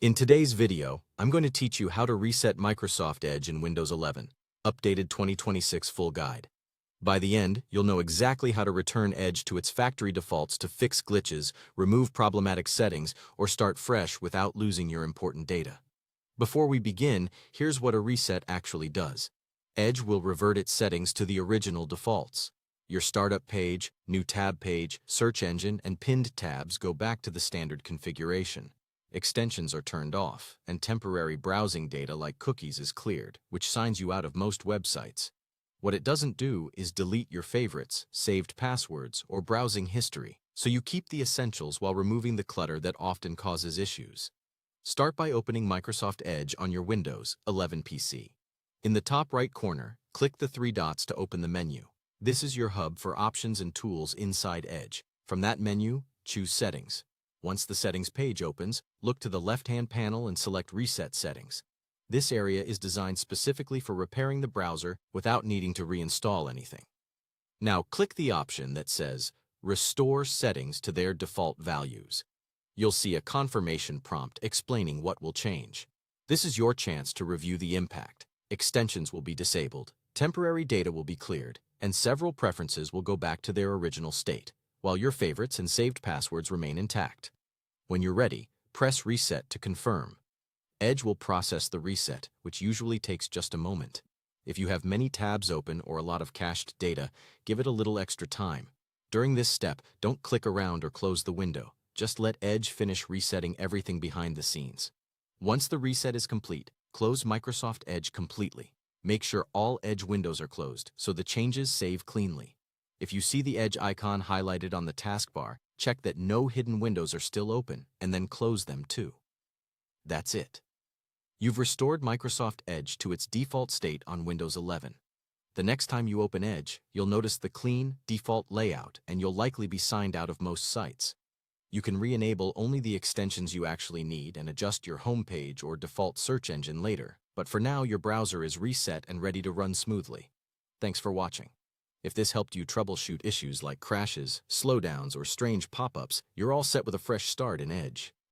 In today's video, I'm going to teach you how to reset Microsoft Edge in Windows 11, updated 2026 full guide. By the end, you'll know exactly how to return Edge to its factory defaults to fix glitches, remove problematic settings, or start fresh without losing your important data. Before we begin, here's what a reset actually does. Edge will revert its settings to the original defaults. Your startup page, new tab page, search engine, and pinned tabs go back to the standard configuration. Extensions are turned off, and temporary browsing data like cookies is cleared, which signs you out of most websites. What it doesn't do is delete your favorites, saved passwords, or browsing history, so you keep the essentials while removing the clutter that often causes issues. Start by opening Microsoft Edge on your Windows 11 PC. In the top right corner, click the three dots to open the menu. This is your hub for options and tools inside Edge. From that menu, choose Settings. Once the Settings page opens, look to the left-hand panel and select Reset Settings. This area is designed specifically for repairing the browser without needing to reinstall anything. Now click the option that says Restore Settings to their default values. You'll see a confirmation prompt explaining what will change. This is your chance to review the impact. Extensions will be disabled, temporary data will be cleared, and several preferences will go back to their original state, while your favorites and saved passwords remain intact. When you're ready, press Reset to confirm. Edge will process the reset, which usually takes just a moment. If you have many tabs open or a lot of cached data, give it a little extra time. During this step, don't click around or close the window. Just let Edge finish resetting everything behind the scenes. Once the reset is complete, close Microsoft Edge completely. Make sure all Edge windows are closed so the changes save cleanly. If you see the Edge icon highlighted on the taskbar, check that no hidden windows are still open, and then close them too. That's it. You've restored Microsoft Edge to its default state on Windows 11. The next time you open Edge, you'll notice the clean, default layout, and you'll likely be signed out of most sites. You can re-enable only the extensions you actually need and adjust your homepage or default search engine later, but for now your browser is reset and ready to run smoothly. Thanks for watching. If this helped you troubleshoot issues like crashes, slowdowns, or strange pop-ups, you're all set with a fresh start in Edge.